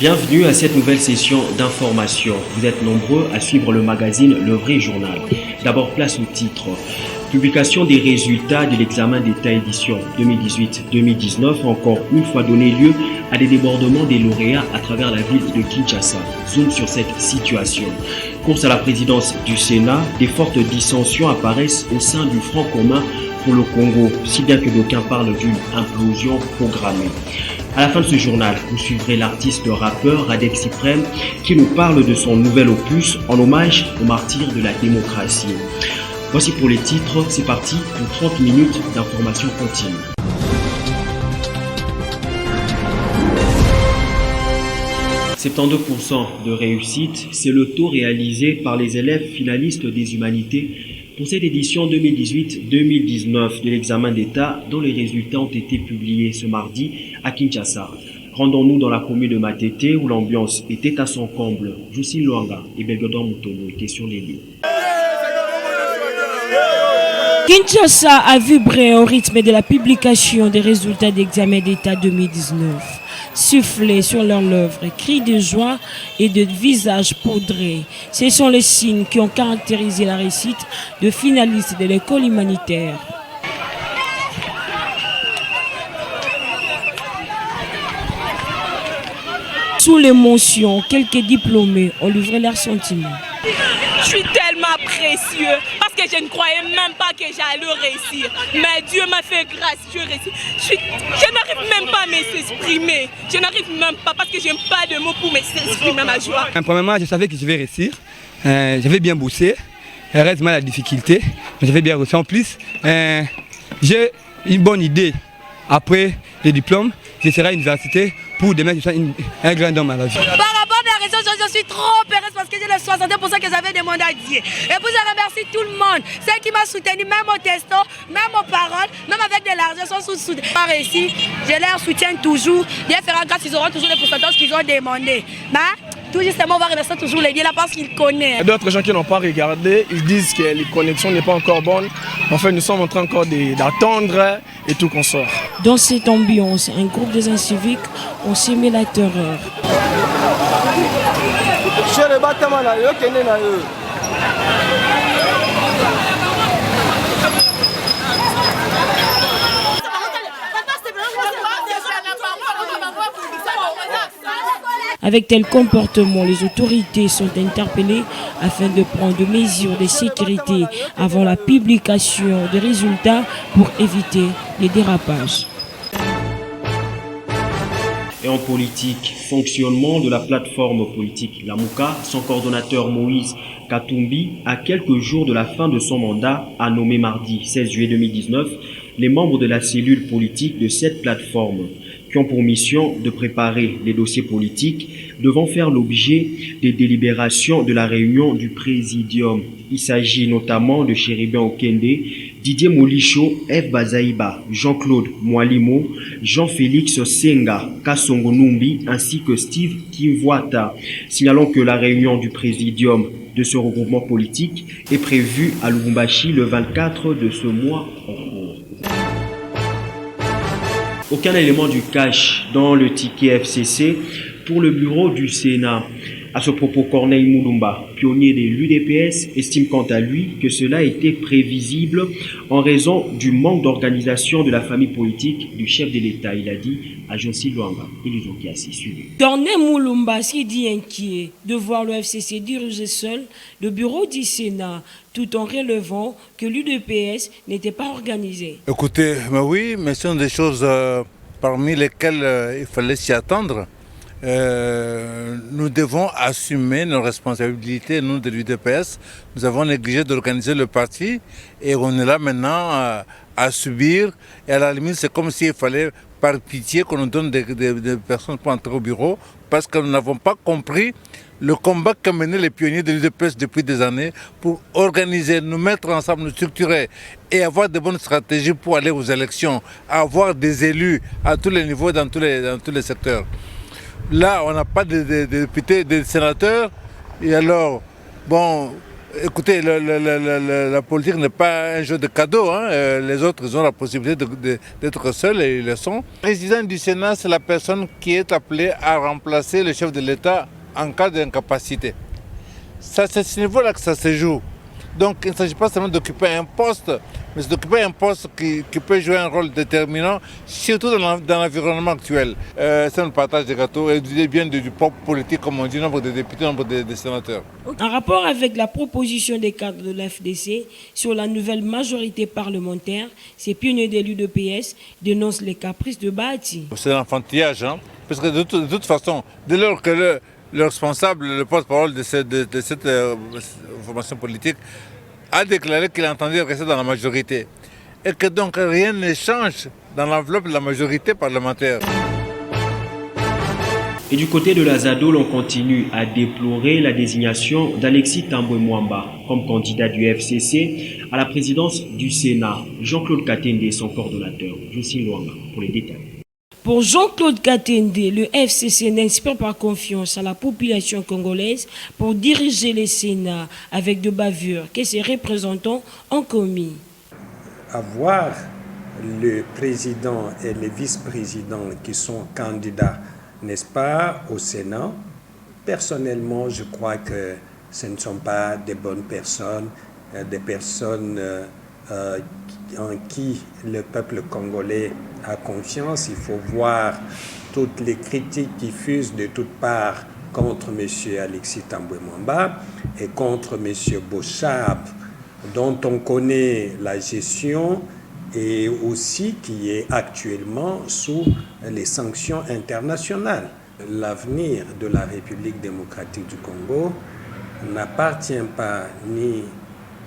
Bienvenue à cette nouvelle session d'information. Vous êtes nombreux à suivre le magazine Le Vrai Journal. D'abord, place au titre. Publication des résultats de l'examen d'État édition 2018-2019 a encore une fois donné lieu à des débordements des lauréats à travers la ville de Kinshasa. Zoom sur cette situation. Course à la présidence du Sénat, des fortes dissensions apparaissent au sein du Front commun pour le Congo, si bien que d'aucuns parlent d'une implosion programmée. À la fin de ce journal, vous suivrez l'artiste rappeur Radek Suprême qui nous parle de son nouvel opus en hommage aux martyrs de la démocratie. Voici pour les titres, c'est parti pour 30 minutes d'information continue. « 72% de réussite, c'est le taux réalisé par les élèves finalistes des humanités pour cette édition 2018-2019 de l'examen d'État dont les résultats ont été publiés ce mardi à Kinshasa. Rendons-nous dans la commune de Matete où l'ambiance était à son comble. Jocelyne Luanga et Belgodor Mutono étaient sur les lieux. Kinshasa a vibré au rythme de la publication des résultats d'examen d'État 2019. Soufflés sur leurs lèvres, cris de joie et de visages poudrés. Ce sont les signes qui ont caractérisé la réussite de finalistes de l'école humanitaire. Sous l'émotion, quelques diplômés ont livré leurs sentiments. Je suis tellement précieux parce que je ne croyais même pas que j'allais réussir. Mais Dieu m'a fait grâce, je réussis. Je n'arrive même pas à m'exprimer. Je n'arrive même pas parce que je n'ai pas de mots pour m'exprimer ma joie. Premièrement, je savais que je vais réussir. J'avais bien bossé. Reste mal la difficulté, mais j'avais bien réussi. En plus, j'ai une bonne idée. Après les diplômes, je serai à l'université pour demain, je sois un grand homme à la vie. Je suis trop heureuse parce que j'ai les 60% que j'avais demandé à Dieu. Et puis je remercie tout le monde, ceux qui m'ont soutenu, même au testo, même aux paroles, même avec de l'argent, sont sous-soutenu. Pas réussi, je leur soutiens toujours. Dieu fera grâce, ils auront toujours les pourcentages qu'ils ont demandé. Mais tout justement, on va remercier toujours les dieux là parce qu'ils connaissent. Il y a d'autres gens qui n'ont pas regardé, ils disent que les connexions n'est pas encore bonnes. En fait, nous sommes en train encore d'attendre et tout qu'on sort. Dans cette ambiance, un groupe des inciviques ont sémé la terreur. Avec tel comportement, les autorités sont interpellées afin de prendre des mesures de sécurité avant la publication des résultats pour éviter les dérapages. Et en politique, fonctionnement de la plateforme politique Lamouka, son coordonnateur Moïse Katumbi, à quelques jours de la fin de son mandat, a nommé mardi 16 juillet 2019 les membres de la cellule politique de cette plateforme qui ont pour mission de préparer les dossiers politiques devant faire l'objet des délibérations de la réunion du Présidium. Il s'agit notamment de Chéribin Okende, Didier Molicho, Eve Bazaïba, Jean-Claude Mwalimo, Jean-Félix Senga, Kassongo Numbi ainsi que Steve Kimwata. Signalons que la réunion du Présidium de ce regroupement politique est prévue à Lubumbashi le 24 de ce mois en cours. Aucun élément du cash dans le ticket FCC pour le bureau du Sénat. À ce propos, Corneille Moulumba, pionnier de l'UDPS, estime quant à lui que cela était prévisible en raison du manque d'organisation de la famille politique du chef de l'État. Il a dit à Jocelyne Luanga et les autres qui a suivi. Corneille Moulumba s'est dit inquiet de voir le FCC diriger seul le bureau du Sénat, tout en relevant que l'UDPS n'était pas organisé. Écoutez, oui, mais ce sont des choses parmi lesquelles il fallait s'y attendre. Nous devons assumer nos responsabilités, nous de l'UDPS. Nous avons négligé d'organiser le parti et on est là maintenant à subir. Et à la limite, c'est comme s'il fallait par pitié qu'on nous donne des personnes pour entrer au bureau parce que nous n'avons pas compris le combat qu'ont mené les pionniers de l'UDPS depuis des années pour organiser, nous mettre ensemble, nous structurer et avoir de bonnes stratégies pour aller aux élections, avoir des élus à tous les niveaux, dans tous les secteurs. Là, on n'a pas de députés, de sénateurs, et alors, bon, Écoutez, la politique n'est pas un jeu de cadeaux. Hein. Les autres, ils ont la possibilité d'être seuls et ils le sont. Le président du Sénat, c'est la personne qui est appelée à remplacer le chef de l'État en cas d'incapacité. C'est à ce niveau-là que ça se joue. Donc il ne s'agit pas seulement d'occuper un poste, mais c'est d'occuper un poste qui peut jouer un rôle déterminant, surtout dans l'environnement actuel. C'est le partage des gâteaux et bien du propre politique, comme on dit, nombre de députés, nombre de sénateurs. En rapport avec la proposition des cadres de l'FDC sur la nouvelle majorité parlementaire, ces pionniers d'élus de PS dénoncent les caprices de Bahati. C'est un enfantillage, hein, parce que de toute façon, dès lors que le responsable, le porte-parole de cette formation politique a déclaré qu'il entendait rester dans la majorité et que donc rien ne change dans l'enveloppe de la majorité parlementaire. Et du côté de la ZADO, l'on continue à déplorer la désignation d'Alexis Tambwe Mwamba comme candidat du FCC à la présidence du Sénat. Jean-Claude Katende, son coordonnateur. Jocelyne Luanga pour les détails. Pour Jean-Claude Katende, le FCC n'inspire pas confiance à la population congolaise pour diriger le Sénat avec de bavures que ses représentants ont commis. Avoir le président et les vice-présidents qui sont candidats, n'est-ce pas, au Sénat, personnellement, je crois que ce ne sont pas des bonnes personnes, des personnes en qui le peuple congolais a confiance. Il faut voir toutes les critiques qui fusent de toutes parts contre M. Alexis Tambwe Mwamba et contre M. Bochab, dont on connaît la gestion et aussi qui est actuellement sous les sanctions internationales. L'avenir de la République démocratique du Congo n'appartient pas ni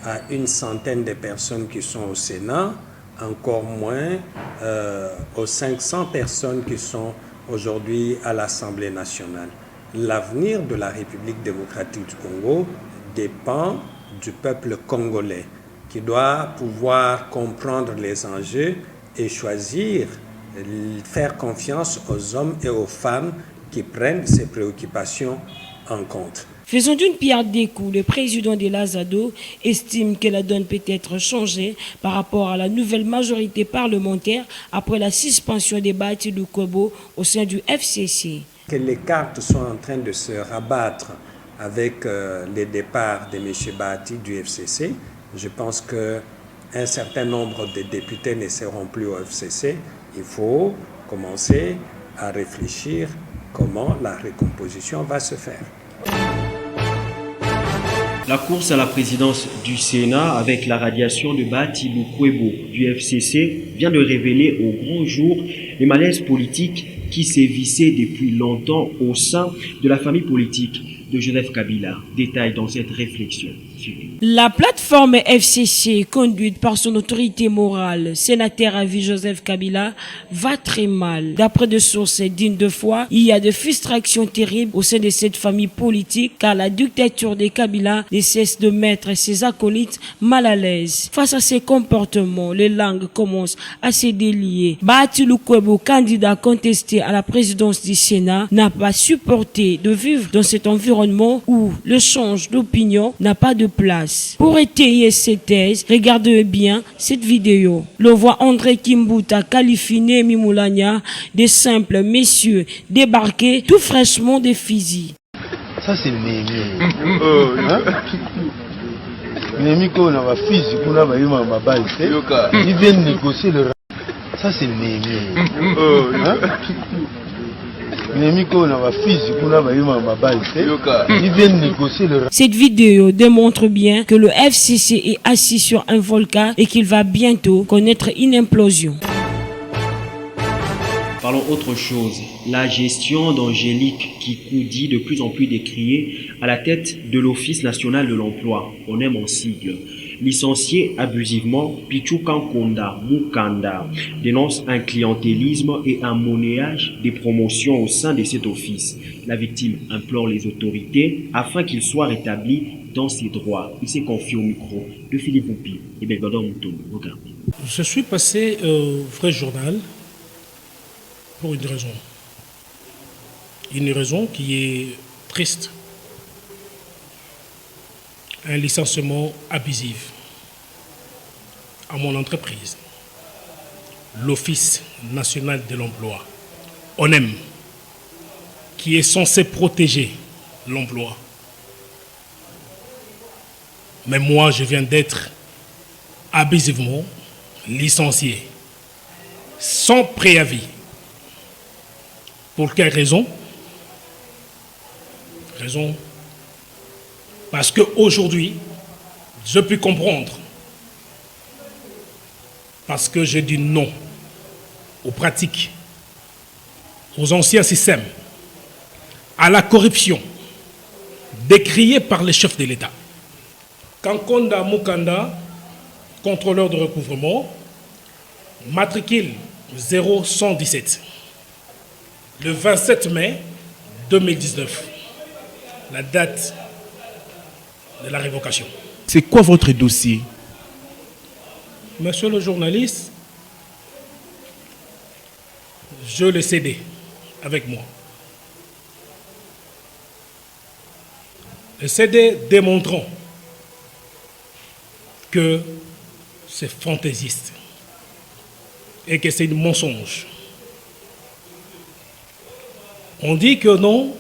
à une centaine de personnes qui sont au Sénat, encore moins aux 500 personnes qui sont aujourd'hui à l'Assemblée nationale. L'avenir de la République démocratique du Congo dépend du peuple congolais qui doit pouvoir comprendre les enjeux et choisir, faire confiance aux hommes et aux femmes qui prennent ces préoccupations en compte. Faisant d'une pierre deux coups, le président de la ZADO estime que la donne peut être changée par rapport à la nouvelle majorité parlementaire après la suspension des Bahati Lukwebo au sein du FCC. Que les cartes sont en train de se rabattre avec les départs de M. Bahati du FCC. Je pense qu'un certain nombre de députés ne seront plus au FCC. Il faut commencer à réfléchir comment la recomposition va se faire. La course à la présidence du Sénat avec la radiation de Bahati Lukwebo du FCC vient de révéler au grand jour les malaises politiques qui sévissaient depuis longtemps au sein de la famille politique de Joseph Kabila. Détail dans cette réflexion. La plateforme FCC, conduite par son autorité morale, sénateur à vie Joseph Kabila, va très mal. D'après des sources dignes de foi, il y a de frustrations terribles au sein de cette famille politique car la dictature de Kabila ne cesse de mettre ses acolytes mal à l'aise. Face à ces comportements, les langues commencent à se délier. Bahati Lukwebo, candidat contesté à la présidence du Sénat, n'a pas supporté de vivre dans cet environnement où le change d'opinion n'a pas de place. Pour étayer ces thèses, regardez bien cette vidéo. Le voit André Kimbuta qualifié Némi Moulania de simples messieurs débarqués tout fraîchement des fusils. Ça c'est Némi. Némi qu'on a ma fille, qu'on a ma balle. Ils viennent négocier le. Ça c'est Némi. Cette vidéo démontre bien que le FCC est assis sur un volcan et qu'il va bientôt connaître une implosion. Parlons autre chose. La gestion d'Angélique Kikoudi, de plus en plus décriée, à la tête de l'Office national de l'emploi, on aime en sigle. Licencié abusivement, Pichukan Konda Mukanda dénonce un clientélisme et un monnayage des promotions au sein de cet office. La victime implore les autorités afin qu'il soit rétabli dans ses droits. Il s'est confié au micro de Philippe Voupi et Belgador Moutouni. Regardez. Je suis passé au vrai journal pour une raison. Une raison qui est triste. un licenciement abusif à mon entreprise, l'Office national de l'emploi, ONEM, qui est censé protéger l'emploi. Mais moi, je viens d'être abusivement licencié, sans préavis. Pour quelle raison? Parce qu'aujourd'hui, je peux comprendre. Parce que j'ai dit non aux pratiques, aux anciens systèmes, à la corruption décriée par les chefs de l'État. Kankonda Mukanda, contrôleur de recouvrement, matricule 0117, le 27 mai 2019, la date de la révocation. C'est quoi votre dossier? Monsieur le journaliste, je l'ai cédé avec moi. Le CD démontrant que c'est fantaisiste et que c'est un mensonge. On dit que non,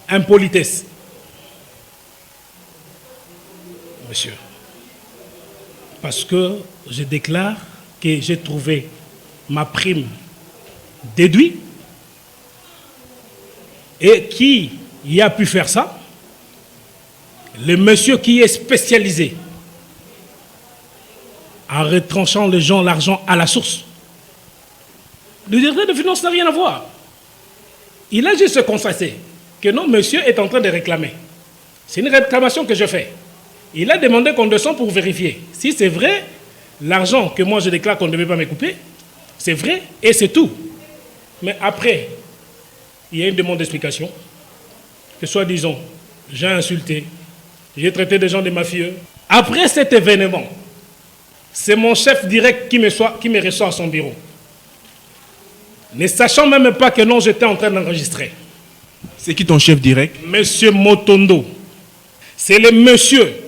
impolitesse. Monsieur, parce que je déclare que j'ai trouvé ma prime déduite et qui y a pu faire ça? Le monsieur qui est spécialisé en retranchant les gens l'argent à la source. Le directeur de finances n'a rien à voir. Il a juste constaté que non, monsieur est en train de réclamer. C'est une réclamation que je fais. Il a demandé qu'on descende pour vérifier. Si c'est vrai, l'argent que moi je déclare qu'on ne devait pas me couper, c'est vrai et c'est tout. Mais après, il y a une demande d'explication. Que soi-disant, j'ai insulté, j'ai traité des gens de mafieux. Après cet événement, c'est mon chef direct qui me reçoit à son bureau. Ne sachant même pas que non, j'étais en train d'enregistrer. C'est qui ton chef direct? Monsieur Motondo. C'est le monsieur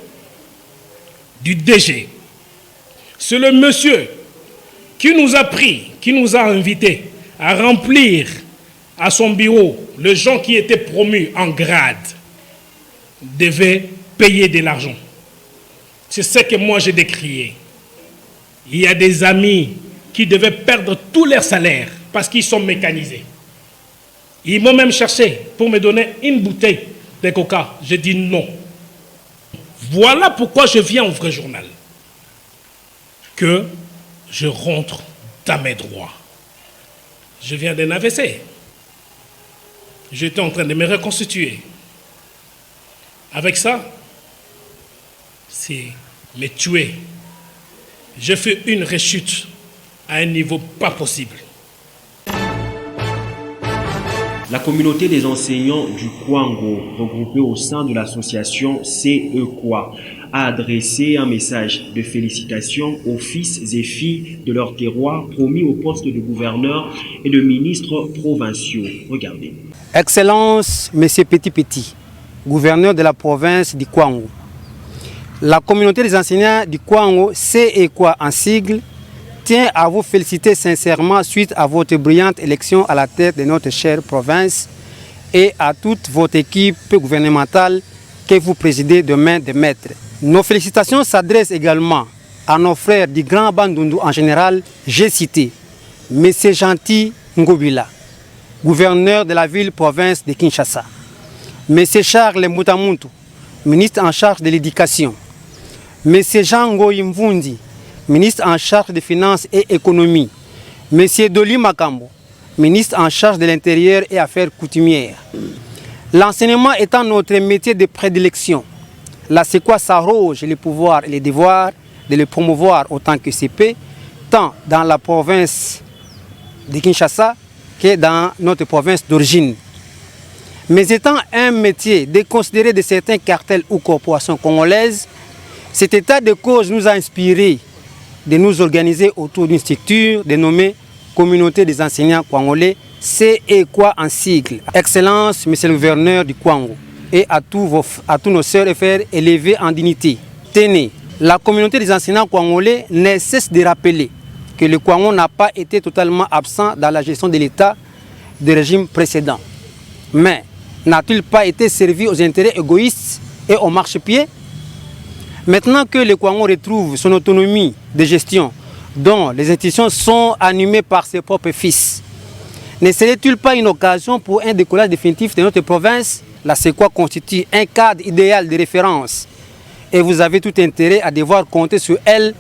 du DG. C'est le monsieur qui nous a pris, qui nous a invités à remplir à son bureau les gens qui étaient promus en grade devaient payer de l'argent. C'est ce que moi j'ai décrié. Il y a des amis qui devaient perdre tout leur salaire parce qu'ils sont mécanisés. Ils m'ont même cherché pour me donner une bouteille de coca. J'ai dit non. Voilà pourquoi je viens au vrai journal. Que je rentre dans mes droits. Je viens d'un AVC. J'étais en train de me reconstituer. Avec ça, c'est me tuer. Je fais une rechute à un niveau pas possible. La communauté des enseignants du Kwango, regroupée au sein de l'association CEQUA, a adressé un message de félicitations aux fils et filles de leur terroir promis au poste de gouverneur et de ministres provinciaux. Regardez. Excellence, Monsieur Petit, gouverneur de la province du Kwango. La communauté des enseignants du Kwango, CEQUA en sigle, tient à vous féliciter sincèrement suite à votre brillante élection à la tête de notre chère province et à toute votre équipe gouvernementale que vous présidez de main de maître. Nos félicitations s'adressent également à nos frères du Grand Bandundu en général, j'ai cité M. Gentil Ngobila, gouverneur de la ville-province de Kinshasa, M. Charles Moutamuntu, ministre en charge de l'éducation, M. Jean Ngoyi Mvundi, ministre en charge des Finances et Économie, M. Doli Makambo, ministre en charge de l'Intérieur et Affaires coutumières. L'enseignement étant notre métier de prédilection, la CEQUA s'arroge les pouvoirs et les devoirs de le promouvoir autant que CP, tant dans la province de Kinshasa que dans notre province d'origine. Mais étant un métier déconsidéré de certains cartels ou corporations congolaises, cet état de cause nous a inspiré de nous organiser autour d'une structure dénommée Communauté des enseignants congolais, CEQUA en sigle. Excellence, Monsieur le gouverneur du Kwango. et à tous nos sœurs et frères élevés en dignité. Tenez, la communauté des enseignants congolais ne cesse de rappeler que le Kwango n'a pas été totalement absent dans la gestion de l'État du régime précédent. Mais n'a-t-il pas été servi aux intérêts égoïstes et au marchepied? Maintenant que le Kwango retrouve son autonomie de gestion, dont les institutions sont animées par ses propres fils, ne serait-il pas une occasion pour un décollage définitif de notre province? La SECOA constitue un cadre idéal de référence et vous avez tout intérêt à devoir compter sur elle.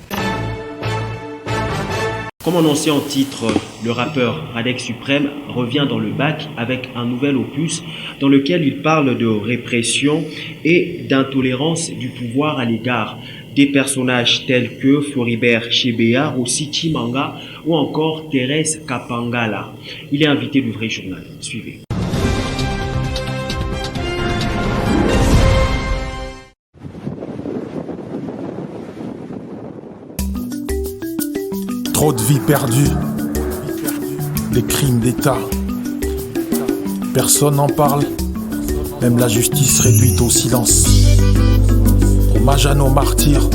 Comme annoncé en titre, le rappeur Radek Suprême revient dans le bac avec un nouvel opus dans lequel il parle de répression et d'intolérance du pouvoir à l'égard des personnages tels que Floribert Chebeya, Rossi Chimanga ou encore Thérèse Kapangala. Il est invité du Vrai Journal. Suivez. Trop de vies perdues, des crimes d'État. Personne n'en parle, même la justice réduite au silence. Hommage à nos martyrs.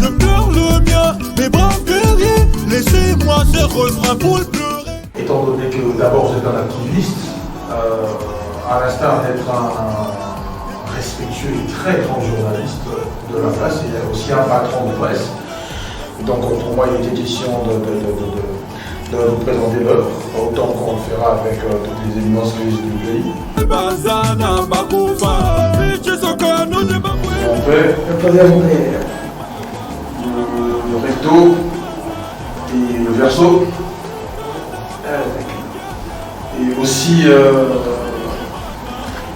Je pleure le mien, mes braves guerriers, laissez-moi ce refrain pour le pleurer. Étant donné que d'abord vous êtes un activiste, à l'instar d'être un respectueux et très grand journaliste de la presse, il est aussi un patron de presse. Donc pour moi il était question de vous présenter l'œuvre, autant qu'on le fera avec toutes les éminences religieuses du pays. On fait le recto et le verso. Et aussi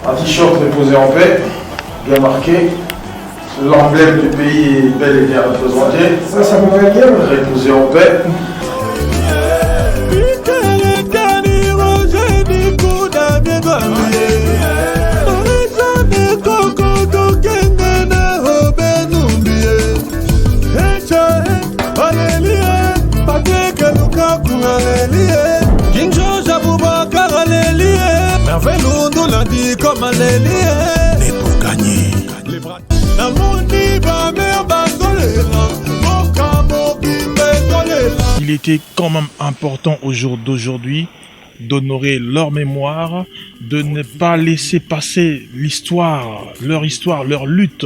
un t-shirt reposé en paix, bien marqué. L'emblème du pays est bel et bien représenté. Ça me va bien. Reposé en paix. Mais pour gagner, il était quand même important au jour d'aujourd'hui d'honorer leur mémoire, de ne pas laisser passer leur lutte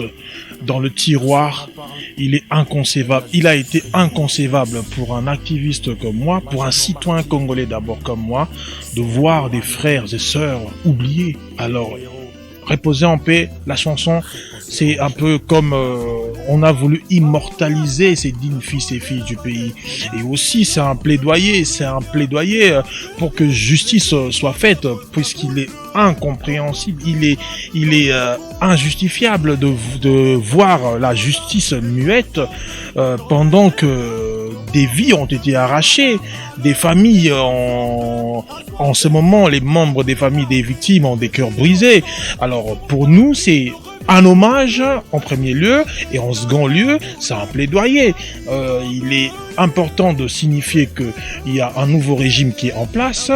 dans le tiroir. Il est inconcevable, il a été inconcevable pour un activiste comme moi, pour un citoyen congolais d'abord comme moi, de voir des frères et sœurs oubliés. Alors, reposer en paix, la chanson, c'est un peu comme on a voulu immortaliser ces dignes fils et filles du pays. Et aussi, c'est un plaidoyer pour que justice soit faite, puisqu'il est incompréhensible, il est injustifiable de voir la justice muette pendant que des vies ont été arrachées, des familles en ce moment, les membres des familles des victimes ont des cœurs brisés. Alors pour nous, c'est un hommage en premier lieu et en second lieu, c'est un plaidoyer. Il est important de signifier qu'il y a un nouveau régime qui est en place,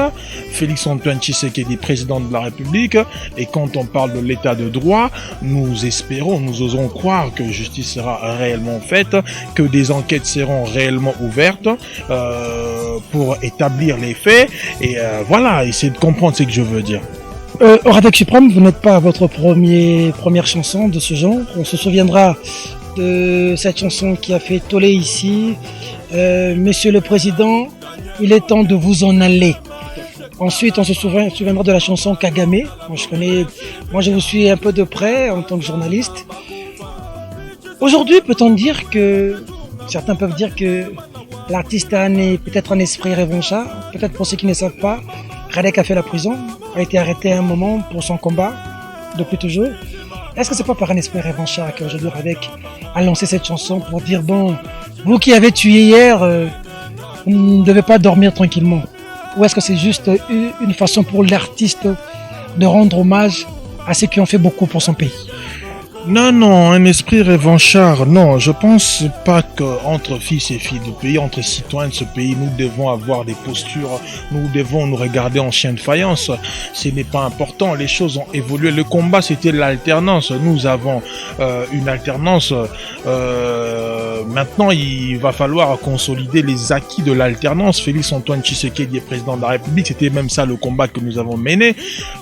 Félix-Antoine Tshisekedi, président de la République, et quand on parle de l'état de droit, nous espérons, nous osons croire que justice sera réellement faite, que des enquêtes seront réellement ouvertes pour établir les faits, et voilà, essayer de comprendre ce que je veux dire. Radek Suprême, vous n'êtes pas à votre première chanson de ce genre. On se souviendra de cette chanson qui a fait tollé ici. Monsieur le Président, il est temps de vous en aller. Ensuite, on se souviendra de la chanson Kagame. Moi, je vous suis un peu de près en tant que journaliste. Aujourd'hui, peut-on dire que certains peuvent dire que l'artiste a peut-être un esprit revanchard. Peut-être pour ceux qui ne savent pas, Radek a fait la prison, a été arrêté à un moment pour son combat, depuis toujours. Est-ce que c'est pas par un esprit revanchard qu'aujourd'hui Radek a lancé cette chanson pour dire bon, vous qui avez tué hier, vous ne devez pas dormir tranquillement? Ou est-ce que c'est juste une façon pour l'artiste de rendre hommage à ceux qui ont fait beaucoup pour son pays? Non, un esprit revanchard, non, je pense pas qu'entre fils et filles du pays, entre citoyens de ce pays, nous devons avoir des postures, nous devons nous regarder en chien de faïence. Ce n'est pas important, les choses ont évolué. Le combat, c'était l'alternance. Nous avons une alternance. Maintenant, il va falloir consolider les acquis de l'alternance. Félix Antoine Tshisekedi est président de la République. C'était même ça le combat que nous avons mené,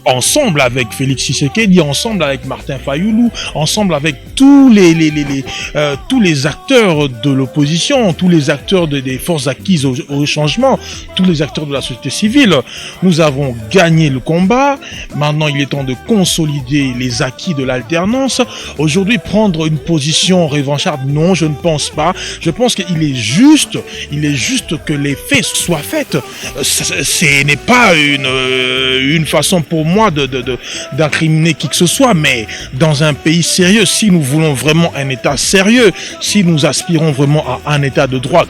ensemble avec Félix Tshisekedi, ensemble avec Martin Fayoulou, ensemble avec tous les acteurs de l'opposition, tous les acteurs des forces acquises au changement, tous les acteurs de la société civile. Nous avons gagné le combat. Maintenant, il est temps de consolider les acquis de l'alternance. Aujourd'hui, prendre une position revancharde, non, je ne pense pas. Je pense qu'il est juste que les faits soient faits. Ce n'est pas une façon pour moi d'incriminer qui que ce soit, mais dans un pays sérieux, si nous voulons vraiment un État sérieux, si nous aspirons vraiment à un État de droit,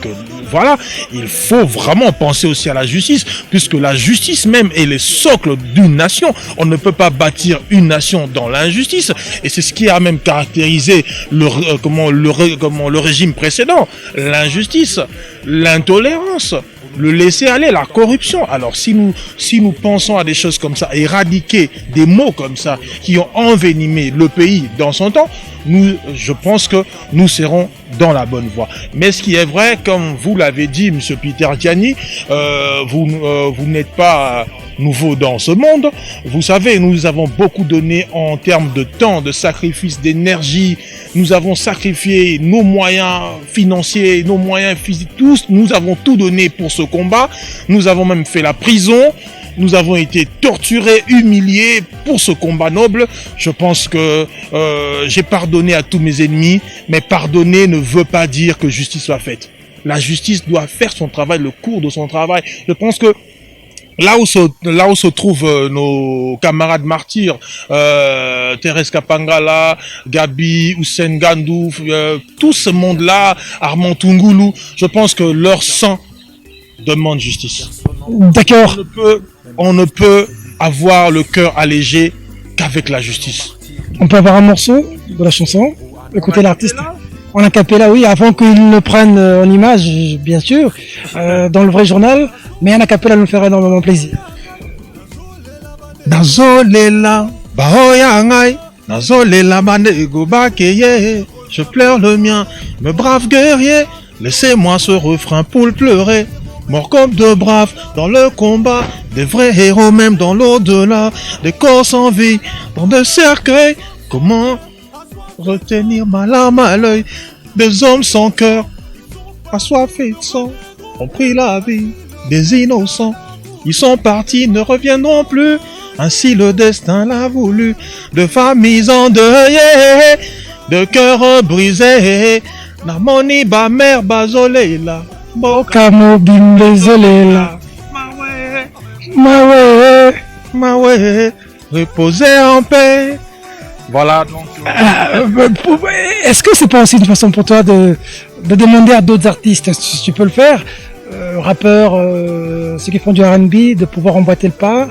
voilà, il faut vraiment penser aussi à la justice, puisque la justice même est le socle d'une nation. On ne peut pas bâtir une nation dans l'injustice, et c'est ce qui a même caractérisé le régime précédent. L'injustice, l'intolérance, le laisser aller, la corruption. Alors si nous pensons à des choses comme ça, éradiquer des mots comme ça qui ont envenimé le pays dans son temps, je pense que nous serons dans la bonne voie. Mais ce qui est vrai, comme vous l'avez dit, Monsieur Peter Gianni, vous n'êtes pas nouveau dans ce monde. Vous savez, nous avons beaucoup donné en termes de temps, de sacrifice, d'énergie. Nous avons sacrifié nos moyens financiers, nos moyens physiques, tous. Nous avons tout donné pour ce combat. Nous avons même fait la prison. Nous avons été torturés, humiliés pour ce combat noble. Je pense que j'ai pardonné à tous mes ennemis, mais pardonner ne veut pas dire que justice soit faite. La justice doit faire son travail, le cours de son travail. Je pense que là où se trouvent nos camarades martyrs, Thérèse Kapangala, Gabi, Hussein Gandou, tout ce monde-là, Armand Tungulu, je pense que leur sang demande justice. D'accord. On ne peut avoir le cœur allégé qu'avec la justice. On peut avoir un morceau de la chanson, écouter l'artiste en acapella, oui, avant qu'il ne prenne en image, bien sûr, dans le vrai journal, mais en acapella nous ferait énormément plaisir. Nazolela, baoyangai, nazolela manego bakeye, je pleure le mien, me brave guerrier, laissez-moi ce refrain pour le pleurer. Morts comme de braves dans le combat, des vrais héros même dans l'au-delà, des corps sans vie dans des cercueils. Comment retenir ma larme à l'œil? Des hommes sans cœur, assoiffés de sang, ont pris la vie des innocents. Ils sont partis, ne reviendront plus, ainsi le destin l'a voulu. De familles endeuillées, de cœurs brisés, Namoni ba mère bazolela. Boka mobile désolé Mawe, reposez en paix. Voilà donc. Est-ce que c'est pas aussi une façon pour toi de demander à d'autres artistes, si tu peux le faire, rappeurs, ceux qui font du R&B, de pouvoir emboîter le pas,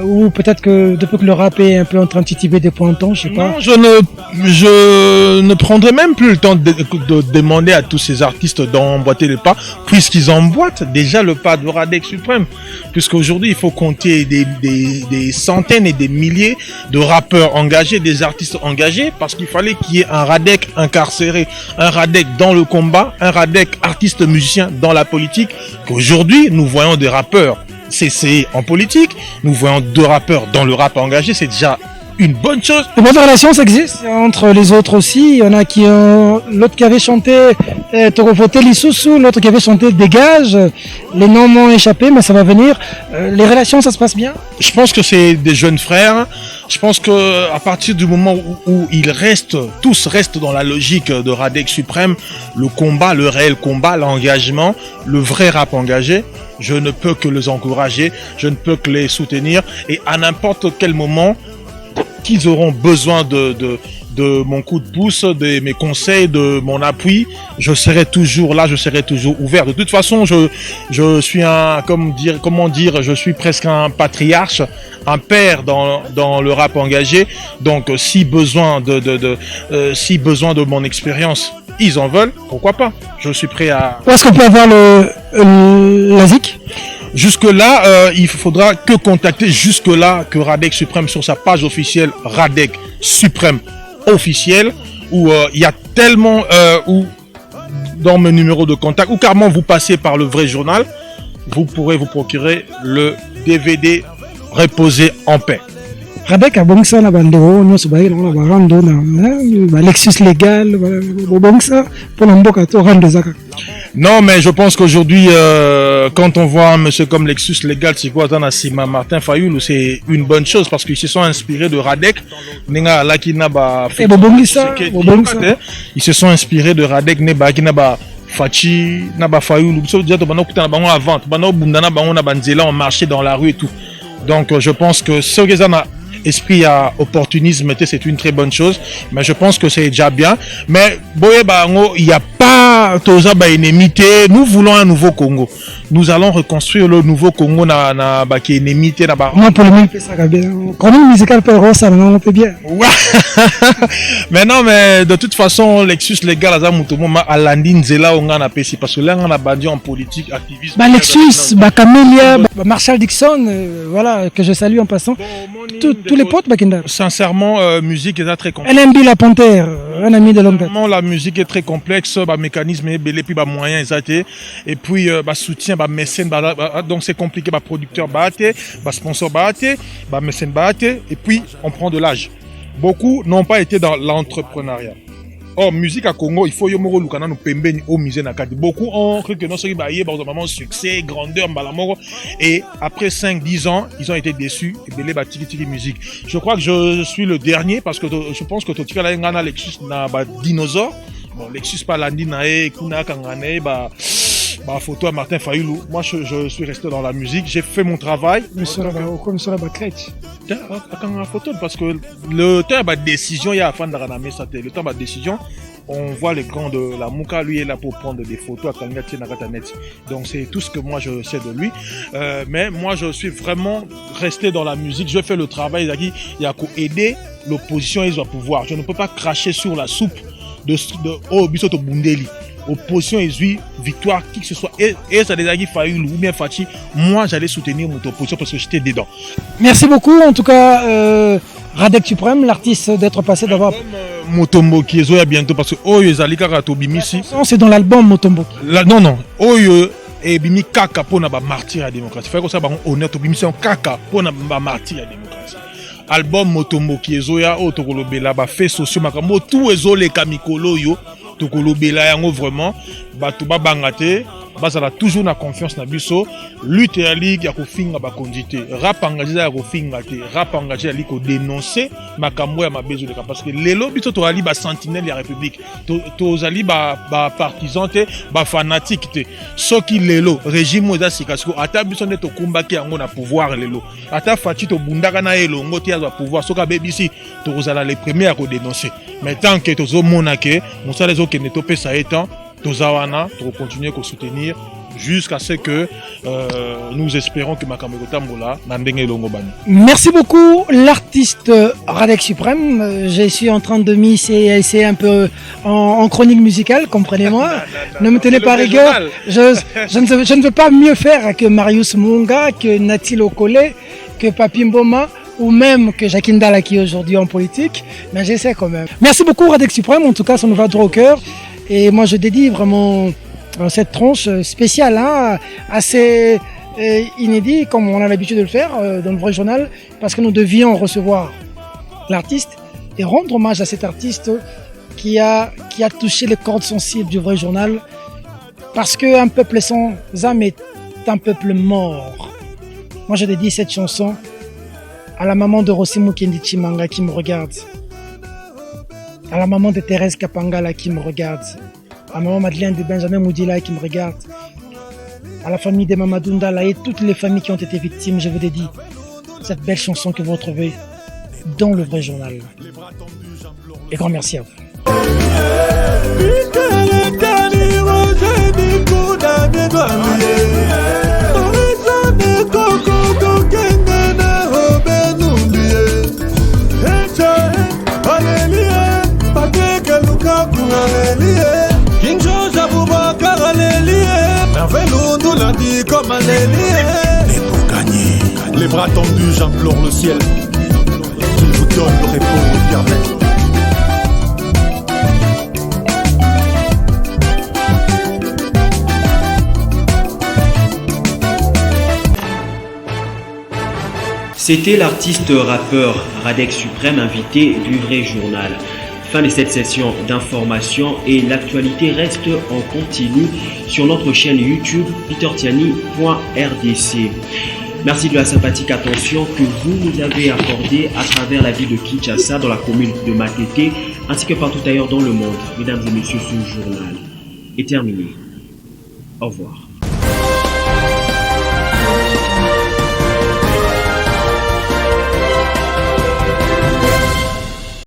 ou peut-être que depuis que le rap est un peu en train de titiller des points en temps, je sais pas. Non, je ne prendrai même plus le temps de demander à tous ces artistes d'emboîter le pas, puisqu'ils emboîtent déjà le pas de Radek Suprême. Puisqu'aujourd'hui, il faut compter des centaines et des milliers de rappeurs engagés, des artistes engagés, parce qu'il fallait qu'il y ait un Radek incarcéré, un Radek dans le combat, un Radek artiste musicien dans la politique. Qu'aujourd'hui, nous voyons des rappeurs CC en politique, nous voyons 2 rappeurs dans le rap engagé, c'est déjà une bonne chose. De bonnes relations, ça existe entre les autres aussi. Il y en a qui ont l'autre qui avait chanté Torofote Lissousou, l'autre qui avait chanté Dégage. Les noms m'ont échappé, mais ça va venir. Les relations, ça se passe bien? Je pense que c'est des jeunes frères. Je pense que à partir du moment où tous restent dans la logique de Radek Suprême, le combat, le réel combat, l'engagement, le vrai rap engagé, je ne peux que les encourager, je ne peux que les soutenir, et à n'importe quel moment qu'ils auront besoin de de mon coup de pouce, de mes conseils, de mon appui. Je serai toujours là, je serai toujours ouvert. De toute façon, je suis je suis presque un patriarche, un père dans le rap engagé. Donc, si besoin de mon expérience, ils en veulent, pourquoi pas? Je suis prêt à... Où est-ce qu'on peut avoir la ZIC? Jusque-là, il faudra que contacter jusque-là que Radec Suprême sur sa page officielle Radec Suprême officielle où il y a tellement où dans mes numéros de contact ou carrément vous passez par le vrai journal, vous pourrez vous procurer le DVD Reposer en paix. Radec a bon ça na bandero nous ba ila na barando na Lexus légal bon ça pour l'emboka to rendre zaka. Non, mais je pense qu'aujourd'hui, quand on voit un monsieur comme Lexus Légal, c'est quoi, Sima Martin Fayoulou, c'est une bonne chose parce qu'ils se sont inspirés de Radec. Ils se sont inspirés de Radec, Fachi, Naba Fayoulou, on marchait dans la rue et tout. Donc, je pense que ce que esprit à opportunisme, c'est une très bonne chose, mais je pense que c'est déjà bien. Mais il n'y a pas énémité. Nous voulons un nouveau Congo. Nous allons reconstruire le nouveau Congo na énémité. Moi, pour le même, ça va bien. Comment musical peut ça on peut bien. Mais non, mais de toute façon, Lexus Légal, à Landine Zela, on a PC parce que là, on a bandit en politique, activiste. Lexus, Camélia, Marshall Dixon, voilà, que je salue en passant. Tous les potes, sincèrement, musique est très complexe. LMB La Panthère, un ami de longue date. La musique est très complexe, mécanisme est belé, puis moyens et puis soutien, mécène, donc c'est compliqué, producteur sponsor mécène et puis on prend de l'âge. Beaucoup n'ont pas été dans l'entrepreneuriat. Or, musique à Congo, il faut yomoro lukana no pembeni au musée nakati. Beaucoup ont cru que non seri ba yé vraiment succès, grandeur mbalamoro et après 5-10 ans, ils ont été déçus et belé ba tiki musique. Je crois que je suis le dernier parce que je pense que totika la ngana Lexus na ba dinosaure. Bon, Lexus pas landi na e kuna kangane photo à Martin Fayoulou. Moi, je suis resté dans la musique. J'ai fait mon travail. Photo parce que le temps de décision, il y a à le temps de décision. On voit les grands de la Mouka, lui est là pour prendre des photos à Kangati Nakatanet. Donc c'est tout ce que moi je sais de lui. Mais moi je suis vraiment resté dans la musique. Je fais le travail. Il y a qu'à aider l'opposition et le pouvoir. Je ne peux pas cracher sur la soupe de Bisoto Bundeli. Opposition et victoire, qui que ce soit, et ça les a fallu ou bien Fachi, moi j'allais soutenir mon opposition parce que j'étais dedans. Merci beaucoup, en tout cas, Radec Suprême, l'artiste d'être passé d'avoir. Motomboki, Ezo ya bientôt parce que Oyo Zalika Ratobimisi. C'est dans l'album Motomboki. Non, Oyo et Bimi Kaka pour na ba martyr à la démocratie. Faut que ça ba honneur to Bimi c'est Kaka pour na ba martyr à la démocratie. Album Motomboki Ezo ya Otokolobela ba fait socio makambo tout Ezo le kamikolo yo. Tokolobela yango vraiment bato babangate bazala toujours na confiance na biso lutte ya ligue ya kofinga bakondite rap engagé ya kofinga te rap engagé ya liko dénoncer makambo ya mabezo de parce que lelo biso to ali ba sentinelle ya république to zali ba partisan te ba fanatique te soki lelo régime za sikasiko ata biso ne to kumbaki yango na pouvoir lelo ata fati to bundaka na elongo te ya pouvoir soka bebisi to zala les premiers à dénoncer mais tant que to zo monake mosala zo kene to pesa etant Tozawana, pour continuer à soutenir jusqu'à ce que nous espérons que Makamego Tambola n'andenge longobani. Merci beaucoup l'artiste Radec Suprême. Je suis en train de m'essayer un peu en chronique musicale, comprenez-moi. Ne me tenez pas rigueur. Je ne veux pas mieux faire que Marius Munga, que Natil Okole, que Papi Mboma ou même que Jacqueline Dalla qui est aujourd'hui en politique, mais j'essaie quand même. Merci beaucoup Radec Suprême, en tout cas ça nous va droit au cœur. Et moi je dédie vraiment cette tranche spéciale, assez inédit comme on a l'habitude de le faire dans le vrai journal, parce que nous devions recevoir l'artiste et rendre hommage à cet artiste qui a touché les cordes sensibles du vrai journal, parce qu'un peuple sans âme est un peuple mort. Moi je dédie cette chanson à la maman de Rosimo Kendi Chimanga qui me regarde, à la maman de Thérèse Kapangala qui me regarde, à maman Madeleine de Benjamin Moudila qui me regarde, à la famille de Mamadou Ndala et toutes les familles qui ont été victimes, je vous dédie cette belle chanson que vous retrouvez dans le vrai journal. Et grand merci à vous. Et pour gagner, les bras tendus, j'implore le ciel qu'il vous donne le repos éternel. C'était l'artiste rappeur Radek Suprême, invité du vrai journal. Fin de cette session d'information et l'actualité reste en continu sur notre chaîne YouTube petertiani.rdc. Merci de la sympathique attention que vous nous avez accordée à travers la ville de Kinshasa, dans la commune de Matete, ainsi que partout ailleurs dans le monde. Mesdames et messieurs, ce journal est terminé. Au revoir.